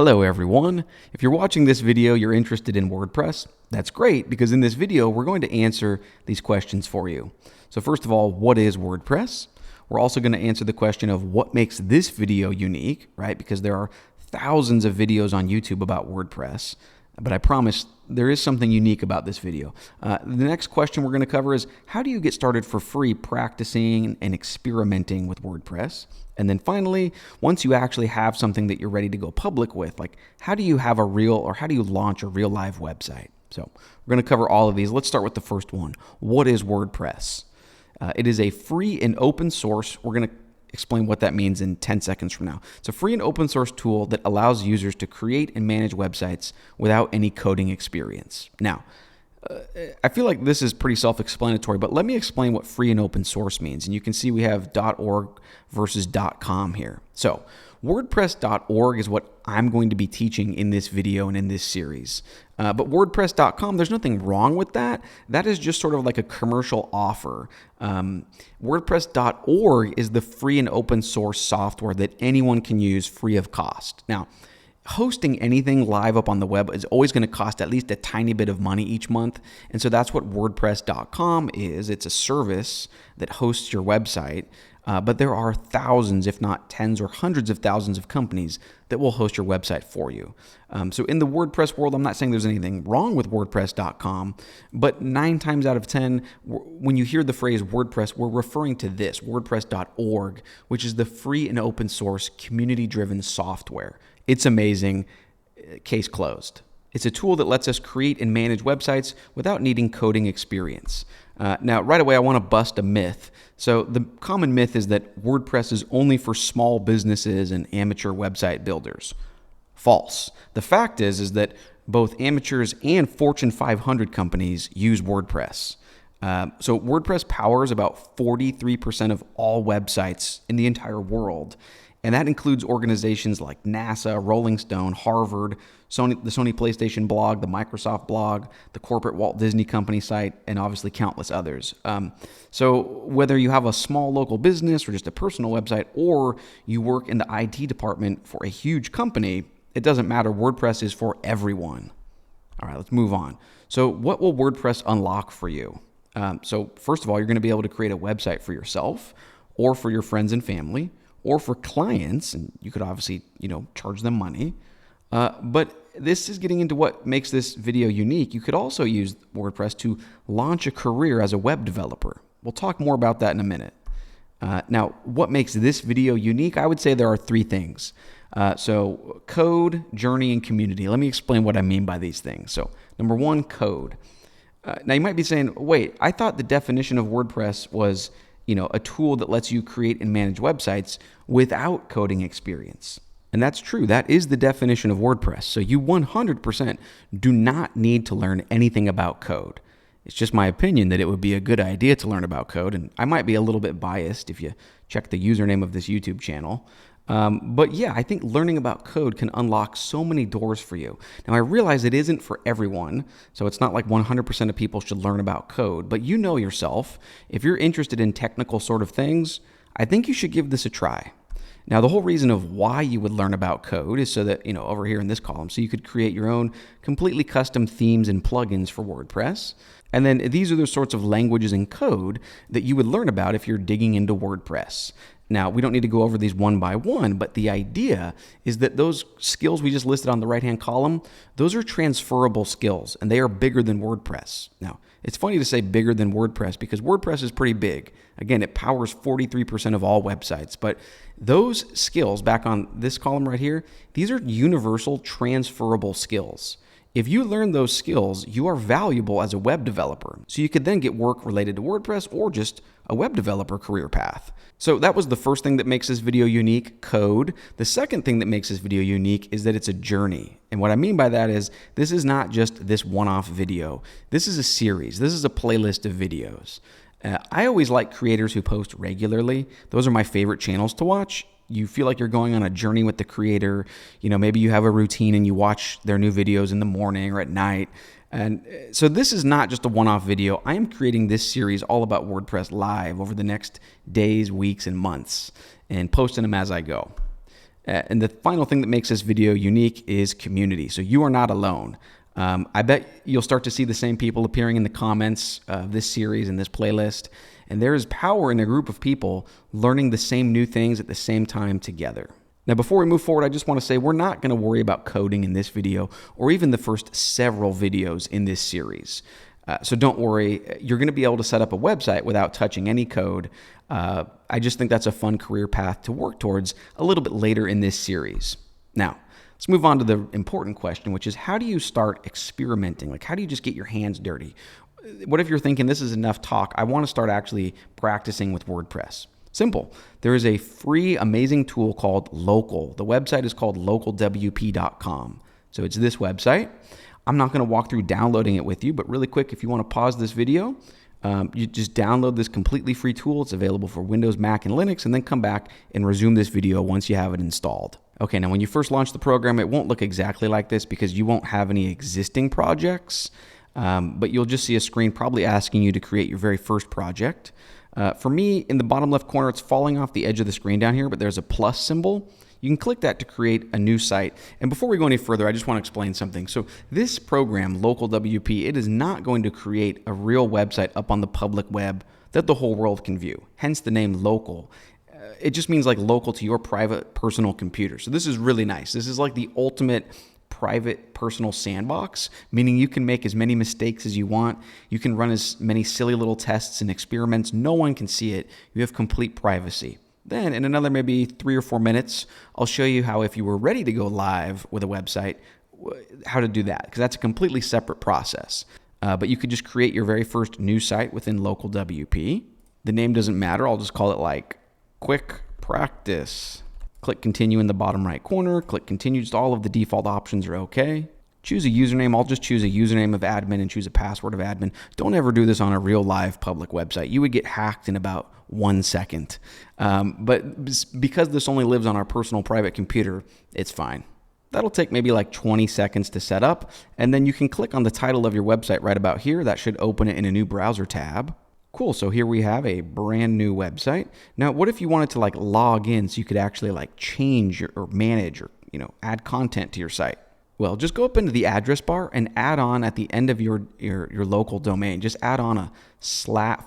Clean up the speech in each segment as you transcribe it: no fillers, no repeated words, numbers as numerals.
Hello everyone. If you're watching this video, you're interested in WordPress. That's great, because in this video, we're going to answer these questions for you. So first of all, what is WordPress? We're also going to answer the question of what makes this video unique, right? Because there are thousands of videos on YouTube about WordPress, but I promise there is something unique about this video. The next question we're going to cover is, how do you get started for free practicing and experimenting with WordPress? And then finally, once you actually have something that you're ready to go public with, like how do you have a real, or how do you launch a real live website? So we're going to cover all of these. Let's start with the first one. What is WordPress? It is a free and open source. We're going to explain what that means in 10 seconds from now. It's a free and open source tool that allows users to create and manage websites without any coding experience. Now, I feel like this is pretty self-explanatory, but let me explain what free and open source means. And you can see we have .org versus .com here. So WordPress.org is what I'm going to be teaching in this video and in this series. But WordPress.com, there's nothing wrong with that. That is just sort of like a commercial offer. WordPress.org is the free and open source software that anyone can use free of cost. Now, hosting anything live up on the web is always going to cost at least a tiny bit of money each month. And so that's what WordPress.com is. It's a service that hosts your website. But there are thousands, if not tens or hundreds of thousands of companies that will host your website for you. So in the WordPress world, I'm not saying there's anything wrong with WordPress.com, but 9 times out of 10, when you hear the phrase WordPress, we're referring to this, WordPress.org, which is the free and open source community-driven software. It's amazing. Case closed. It's a tool that lets us create and manage websites without needing coding experience. Now, right away, I want to bust a myth. So the common myth is that WordPress is only for small businesses and amateur website builders. False. The fact is that both amateurs and Fortune 500 companies use WordPress. So WordPress powers about 43% of all websites in the entire world. And that includes organizations like NASA, Rolling Stone, Harvard, the Sony PlayStation blog, the Microsoft blog, the corporate Walt Disney Company site, and obviously countless others. So whether you have a small local business or just a personal website, or you work in the IT department for a huge company, it doesn't matter. WordPress is for everyone. All right, let's move on. So what will WordPress unlock for you? So first of all, you're going to be able to create a website for yourself or for your friends and family, or for clients, and you could obviously, charge them money. But this is getting into what makes this video unique. You could also use WordPress to launch a career as a web developer. We'll talk more about that in a minute. Now, what makes this video unique? I would say there are 3 things. So code, journey, and community. Let me explain what I mean by these things. So number 1, code. Now you might be saying, wait, I thought the definition of WordPress was a tool that lets you create and manage websites without coding experience. And that's true. That is the definition of WordPress. So you 100% do not need to learn anything about code. It's just my opinion that it would be a good idea to learn about code. And I might be a little bit biased if you check the username of this YouTube channel. But yeah, I think learning about code can unlock so many doors for you. Now, I realize it isn't for everyone, so it's not like 100% of people should learn about code, but you know yourself. If you're interested in technical sort of things, I think you should give this a try. Now, the whole reason of why you would learn about code is so that, over here in this column, so you could create your own completely custom themes and plugins for WordPress. And then these are the sorts of languages and code that you would learn about if you're digging into WordPress. Now, we don't need to go over these one by one, but the idea is that those skills we just listed on the right-hand column, those are transferable skills, and they are bigger than WordPress. Now, it's funny to say bigger than WordPress because WordPress is pretty big. Again, it powers 43% of all websites, but those skills back on this column right here, these are universal transferable skills. If you learn those skills, you are valuable as a web developer. So you could then get work related to WordPress or just a web developer career path. So that was the first thing that makes this video unique, code. The second thing that makes this video unique is that it's a journey. And what I mean by that is this is not just this one-off video. This is a series. This is a playlist of videos. I always like creators who post regularly. Those are my favorite channels to watch. You feel like you're going on a journey with the creator. Maybe you have a routine and you watch their new videos in the morning or at night. And so this is not just a one-off video. I am creating this series all about WordPress live over the next days, weeks, and months, and posting them as I go. And the final thing that makes this video unique is community. So you are not alone. I bet you'll start to see the same people appearing in the comments of this series and this playlist. And there is power in a group of people learning the same new things at the same time together. Now, before we move forward, I just want to say we're not going to worry about coding in this video or even the first several videos in this series. So don't worry, you're going to be able to set up a website without touching any code. I just think that's a fun career path to work towards a little bit later in this series. Now, let's move on to the important question, which is how do you start experimenting? Like, how do you just get your hands dirty? What if you're thinking this is enough talk? I want to start actually practicing with WordPress. Simple. There is a free, amazing tool called Local. The website is called localwp.com. So it's this website. I'm not going to walk through downloading it with you, but really quick, if you want to pause this video, you just download this completely free tool. It's available for Windows, Mac, and Linux, and then come back and resume this video once you have it installed. Okay, now when you first launch the program, it won't look exactly like this because you won't have any existing projects, but you'll just see a screen probably asking you to create your very first project. For me, in the bottom left corner, it's falling off the edge of the screen down here, but there's a plus symbol. You can click that to create a new site. And before we go any further, I just want to explain something. So this program, Local WP, it is not going to create a real website up on the public web that the whole world can view. Hence the name Local. It just means like local to your private personal computer. So this is really nice. This is like the ultimate private personal sandbox, meaning you can make as many mistakes as you want. You can run as many silly little tests and experiments. No one can see it. You have complete privacy. Then in another maybe 3 or 4 minutes, I'll show you how if you were ready to go live with a website, how to do that, because that's a completely separate process. But you could just create your very first new site within Local WP. The name doesn't matter. I'll just call it like Quick Practice. Click Continue in the bottom right corner. Click Continue. Just all of the default options are okay. Choose a username. I'll just choose a username of admin and choose a password of admin. Don't ever do this on a real live public website. You would get hacked in about 1 second. But because this only lives on our personal private computer, it's fine. That'll take maybe like 20 seconds to set up. And then you can click on the title of your website right about here. That should open it in a new browser tab. Cool, so here we have a brand new website. Now, what if you wanted to like log in so you could actually like change or manage or add content to your site? Well, just go up into the address bar and add on at the end of your local domain. Just add on a /wp-admin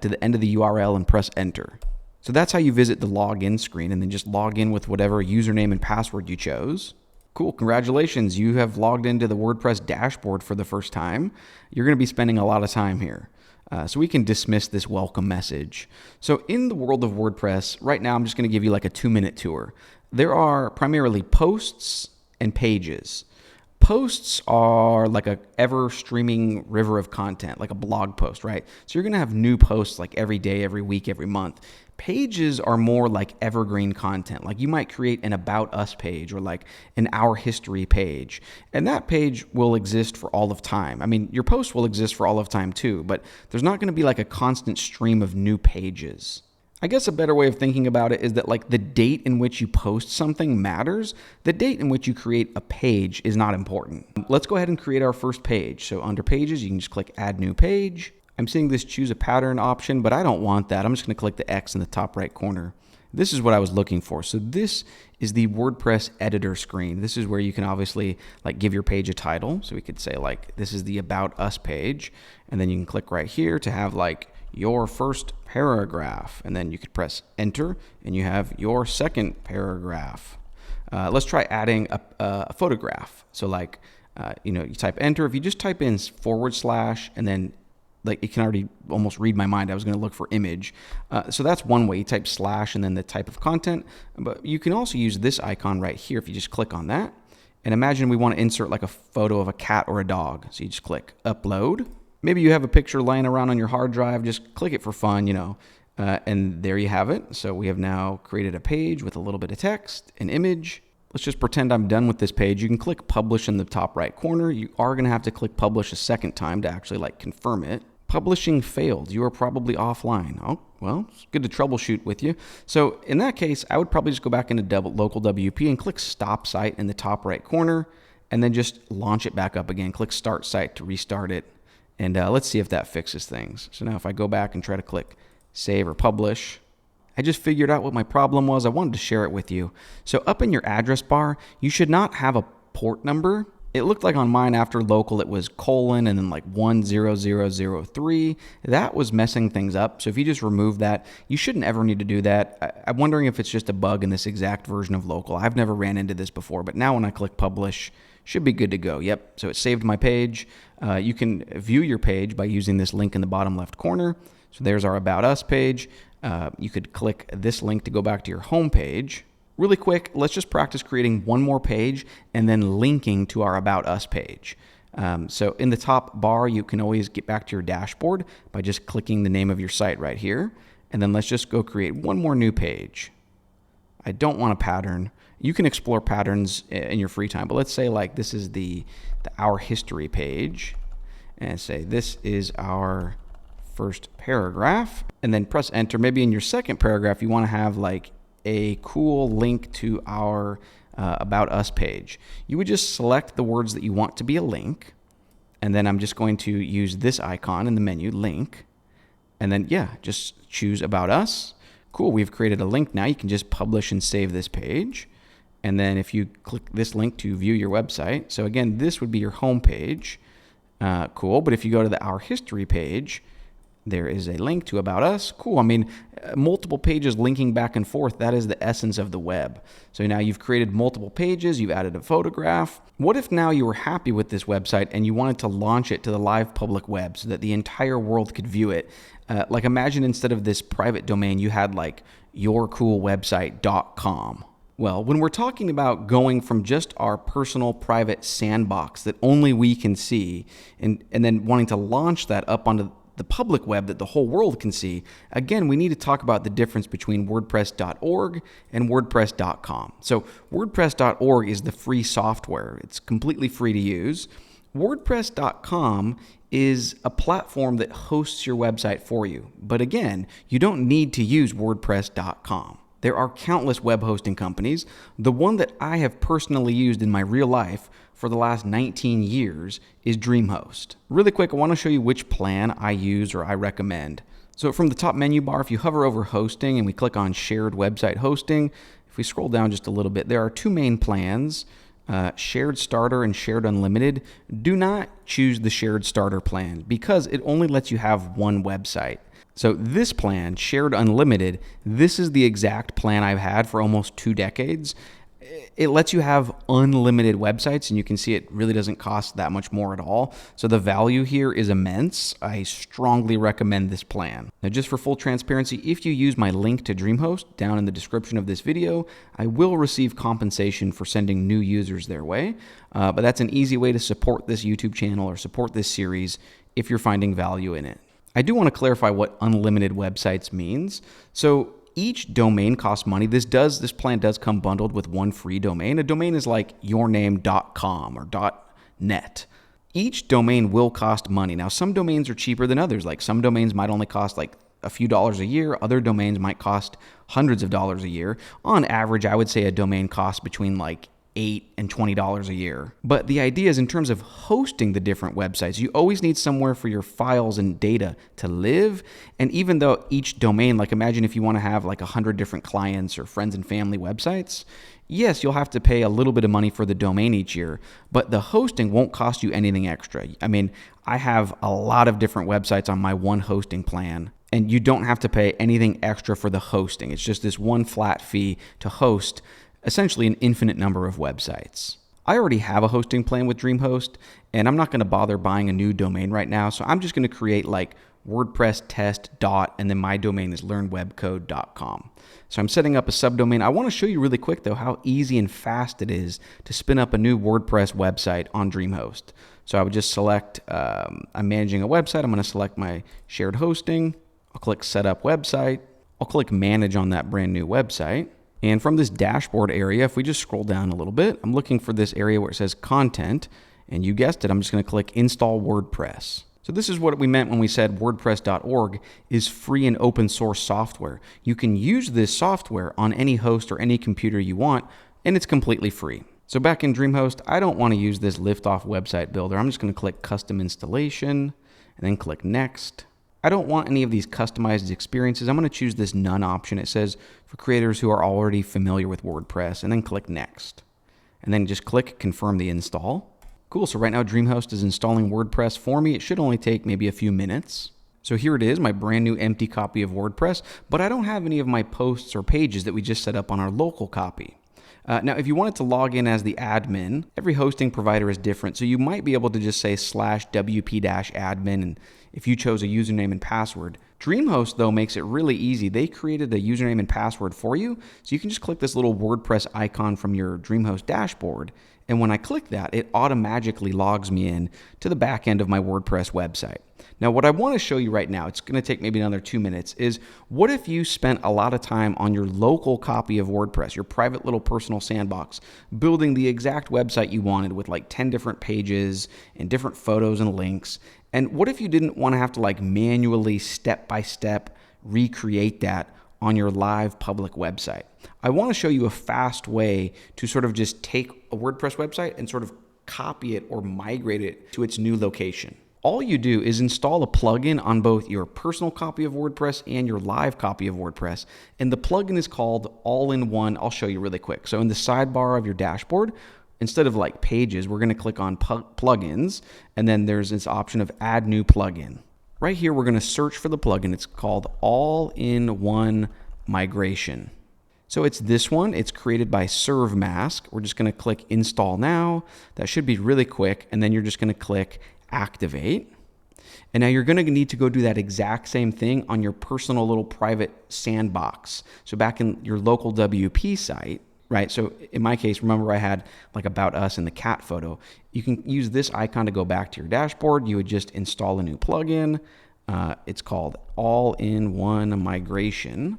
to the end of the URL and press enter. So that's how you visit the login screen, and then just log in with whatever username and password you chose. Cool, congratulations, you have logged into the WordPress dashboard for the first time. You're going to be spending a lot of time here. So we can dismiss this welcome message. So in the world of WordPress, right now I'm just going to give you like a 2-minute tour. There are primarily posts and pages. Posts are like a ever streaming river of content, like a blog post, right? So you're going to have new posts like every day, every week, every month. Pages are more like evergreen content. Like you might create an About Us page or like an Our History page. And that page will exist for all of time. I mean, your post will exist for all of time too, but there's not going to be like a constant stream of new pages. I guess a better way of thinking about it is that like the date in which you post something matters. The date in which you create a page is not important. Let's go ahead and create our first page. So under Pages, you can just click Add New Page. I'm seeing this Choose a Pattern option, but I don't want that. I'm just going to click the X in the top right corner. This is what I was looking for. So this is the WordPress editor screen. This is where you can obviously like give your page a title. So we could say like, this is the About Us page. And then you can click right here to have like your first paragraph. And then you could press enter and you have your second paragraph. Let's try adding a photograph. So like, you type enter. If you just type in / and then like it can already almost read my mind. I was going to look for image. So that's one way. You type / and then the type of content. But you can also use this icon right here if you just click on that. And imagine we want to insert like a photo of a cat or a dog. So you just click upload. Maybe you have a picture laying around on your hard drive. Just click it for fun, and there you have it. So we have now created a page with a little bit of text, an image. Let's just pretend I'm done with this page. You can click publish in the top right corner. You are going to have to click publish a second time to actually like confirm it. Publishing failed. You are probably offline. Oh, well, it's good to troubleshoot with you. So in that case, I would probably just go back into Local WP and click Stop Site in the top right corner, and then just launch it back up again. Click Start Site to restart it, and let's see if that fixes things. So now if I go back and try to click Save or Publish, I just figured out what my problem was. I wanted to share it with you. So up in your address bar, you should not have a port number. It looked like on mine after local it was colon and then like 10003. That was messing things up. So if you just remove that, you shouldn't ever need to do that. I'm wondering if it's just a bug in this exact version of local. I've never ran into this before, but now when I click publish, should be good to go. Yep, so it saved my page. You can view your page by using this link in the bottom left corner. So there's our About Us page. You could click this link to go back to your home page. Really quick, let's just practice creating one more page and then linking to our About Us page. So in the top bar, you can always get back to your dashboard by just clicking the name of your site right here. And then let's just go create one more new page. I don't want a pattern. You can explore patterns in your free time, but let's say like this is the Our History page, and say this is our first paragraph, and then press enter. Maybe in your second paragraph, you want to have like a cool link to our About Us page. You would just select the words that you want to be a link, and then I'm just going to use this icon in the menu, link, and then just choose About Us. Cool, we've created a link now. You can just publish and save this page. And then if you click this link to view your website, so again, this would be your home page. Cool, but if you go to the Our History page, there is a link to About Us. Cool. I mean, multiple pages linking back and forth. That is the essence of the web. So now you've created multiple pages. You've added a photograph. What if now you were happy with this website and you wanted to launch it to the live public web so that the entire world could view it? Like imagine instead of this private domain, you had like yourcoolwebsite.com. Well, when we're talking about going from just our personal private sandbox that only we can see and then wanting to launch that up onto the public web that the whole world can see, again, we need to talk about the difference between WordPress.org and WordPress.com. So WordPress.org is the free software. It's completely free to use. WordPress.com is a platform that hosts your website for you. But again, you don't need to use WordPress.com. There are countless web hosting companies. The one that I have personally used in my real life for the last 19 years is DreamHost. Really quick, I want to show you which plan I use or I recommend. So from the top menu bar, if you hover over hosting and we click on shared website hosting, if we scroll down just a little bit, there are two main plans, shared starter and shared unlimited. Do not choose the shared starter plan because it only lets you have one website. So this plan, Shared Unlimited, this is the exact plan I've had for almost 2 decades. It lets you have unlimited websites, and you can see it really doesn't cost that much more at all. So the value here is immense. I strongly recommend this plan. Now, just for full transparency, if you use my link to DreamHost down in the description of this video, I will receive compensation for sending new users their way. But that's an easy way to support this YouTube channel or support this series if you're finding value in it. I do want to clarify what unlimited websites means. So each domain costs money. This plan does come bundled with one free domain. A domain is like yourname.com or .net. Each domain will cost money. Now, some domains are cheaper than others. Like some domains might only cost like a few dollars a year. Other domains might cost hundreds of dollars a year. On average, I would say a domain costs between like $8 and $20 a year. But the idea is in terms of hosting the different websites, you always need somewhere for your files and data to live. And even though each domain, like imagine if you want to have like 100 different clients or friends and family websites, yes, you'll have to pay a little bit of money for the domain each year, but the hosting won't cost you anything extra. I mean, I have a lot of different websites on my one hosting plan, and you don't have to pay anything extra for the hosting. It's just this one flat fee to host essentially an infinite number of websites. I already have a hosting plan with DreamHost, and I'm not going to bother buying a new domain right now, so I'm just going to create like WordPress test and then my domain is learnwebcode.com. So I'm setting up a subdomain. I want to show you really quick though how easy and fast it is to spin up a new WordPress website on DreamHost. So I would just select, I'm managing a website. I'm going to select my shared hosting. I'll click set up website. I'll click manage on that brand new website. And from this dashboard area, if we just scroll down a little bit, I'm looking for this area where it says content, and you guessed it, I'm just going to click install WordPress. So this is what we meant when we said WordPress.org is free and open source software. You can use this software on any host or any computer you want, and it's completely free. So back in DreamHost, I don't want to use this Liftoff website builder. I'm just going to click custom installation and then click next. I don't want any of these customized experiences. I'm going to choose this none option. It says for creators who are already familiar with WordPress, and then click next. And then just click confirm the install. Cool, so right now DreamHost is installing WordPress for me. It should only take maybe a few minutes. So here it is, my brand new empty copy of WordPress, but I don't have any of my posts or pages that we just set up on our local copy. Now, if you wanted to log in as the admin, every hosting provider is different, so you might be able to just say /wp-admin, and if you chose a username and password. DreamHost, though, makes it really easy. They created a username and password for you, so you can just click this little WordPress icon from your DreamHost dashboard, and when I click that, it automatically logs me in to the back end of my WordPress website. Now, what I want to show you right now, it's going to take maybe another 2 minutes, is what if you spent a lot of time on your local copy of WordPress, your private little personal sandbox, building the exact website you wanted with like 10 different pages and different photos and links. And what if you didn't want to have to like manually step-by-step recreate that on your live public website? I want to show you a fast way to sort of just take a WordPress website and sort of copy it or migrate it to its new location. All you do is install a plugin on both your personal copy of WordPress and your live copy of WordPress. And the plugin is called All-in-One. I'll show you really quick. So in the sidebar of your dashboard, instead of like pages, we're going to click on plugins. And then there's this option of add new plugin. Right here, we're going to search for the plugin. It's called All-in-One Migration. So it's this one. It's created by ServeMask. We're just going to click install now. That should be really quick. And then you're just going to click activate. And now you're going to need to go do that exact same thing on your personal little private sandbox. So back in your local WP site, right? So in my case, remember I had like about us and the cat photo. You can use this icon to go back to your dashboard. You would just install a new plugin. It's called All-in-One Migration.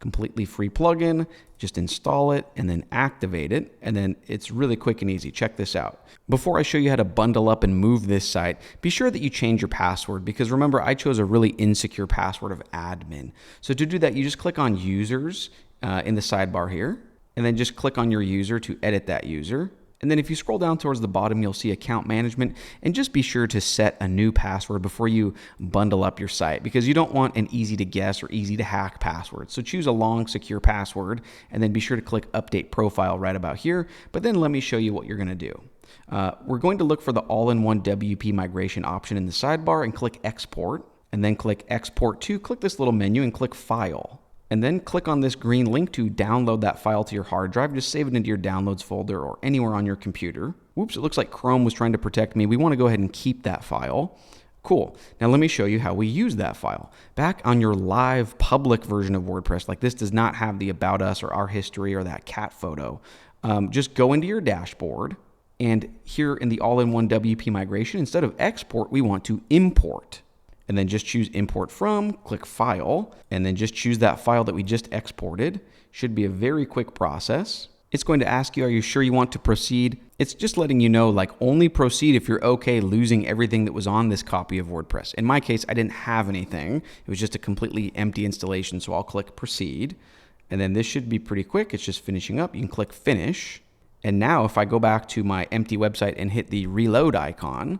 Completely free plugin. Just install it and then activate it. And then it's really quick and easy. Check this out. Before I show you how to bundle up and move this site, be sure that you change your password, because remember, I chose a really insecure password of admin. So to do that, you just click on users in the sidebar here, and then just click on your user to edit that user. And then if you scroll down towards the bottom, you'll see account management, and just be sure to set a new password before you bundle up your site, because you don't want an easy to guess or easy to hack password. So choose a long, secure password, and then be sure to click update profile right about here. But then let me show you what you're going to do. We're going to look for the all-in-one WP migration option in the sidebar and click export, and then click export to. Click this little menu and click file. And then click on this green link to download that file to your hard drive. Just save it into your downloads folder or anywhere on your computer. Whoops, it looks like Chrome was trying to protect me. We want to go ahead and keep that file. Cool. Now let me show you how we use that file. Back on your live public version of WordPress, like this does not have the about us or our history or that cat photo. Just go into your dashboard, and here in the all-in-one WP migration, instead of export, we want to import. And then just choose import from, click file, and then just choose that file that we just exported. Should be a very quick process. It's going to ask you, are you sure you want to proceed? It's just letting you know, like, only proceed if you're okay losing everything that was on this copy of WordPress. In my case, I didn't have anything. It was just a completely empty installation, so I'll click proceed. And then this should be pretty quick. It's just finishing up. You can click finish. And now if I go back to my empty website and hit the reload icon,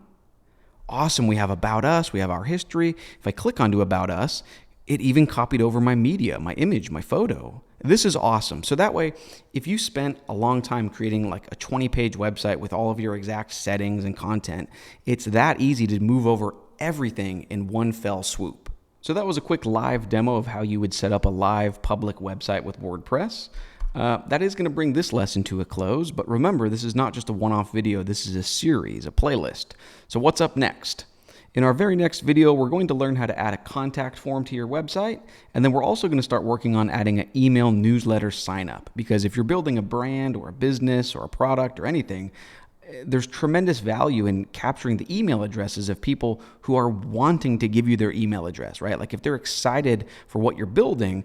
awesome, we have about us, we have our history. If I click onto about us, it even copied over my media, my image, my photo. This is awesome. So that way, if you spent a long time creating like a 20-page website with all of your exact settings and content, it's that easy to move over everything in one fell swoop. So that was a quick live demo of how you would set up a live public website with WordPress. That is going to bring this lesson to a close, but remember, this is not just a one-off video. This is a series, a playlist. So what's up next? In our very next video, we're going to learn how to add a contact form to your website, and then we're also going to start working on adding an email newsletter sign-up, because if you're building a brand or a business or a product or anything, there's tremendous value in capturing the email addresses of people who are wanting to give you their email address, right? Like if they're excited for what you're building,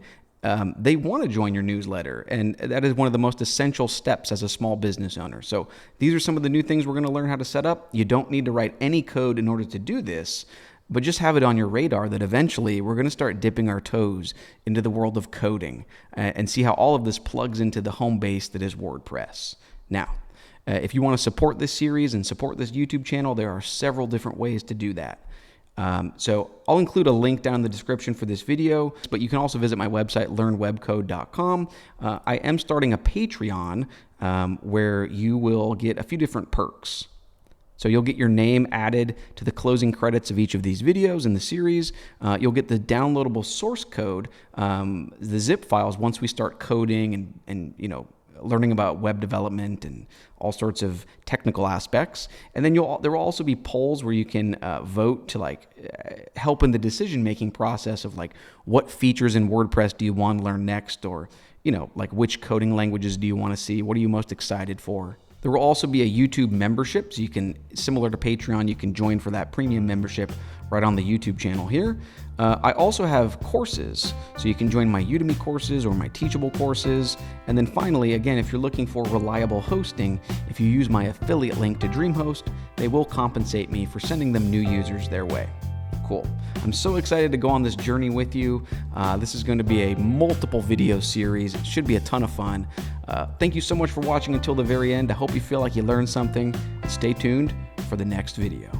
they want to join your newsletter, and that is one of the most essential steps as a small business owner. So these are some of the new things we're going to learn how to set up. You don't need to write any code in order to do this, but just have it on your radar that eventually we're going to start dipping our toes into the world of coding and see how all of this plugs into the home base that is WordPress. Now, if you want to support this series and support this YouTube channel, there are several different ways to do that. So I'll include a link down in the description for this video, but you can also visit my website, learnwebcode.com. I am starting a Patreon where you will get a few different perks. So you'll get your name added to the closing credits of each of these videos in the series. You'll get the downloadable source code, the zip files once we start coding and learning about web development and all sorts of technical aspects. And then there will also be polls where you can vote to help in the decision-making process of what features in WordPress do you want to learn next, or which coding languages do you want to see? What are you most excited for? There will also be a YouTube membership, so you can, similar to Patreon, you can join for that premium membership right on the YouTube channel here. I also have courses, so you can join my Udemy courses or my Teachable courses. And then finally, again, if you're looking for reliable hosting, if you use my affiliate link to DreamHost, they will compensate me for sending them new users their way. Cool. I'm so excited to go on this journey with you. This is going to be a multiple video series. It should be a ton of fun. Thank you so much for watching until the very end. I hope you feel like you learned something. Stay tuned for the next video.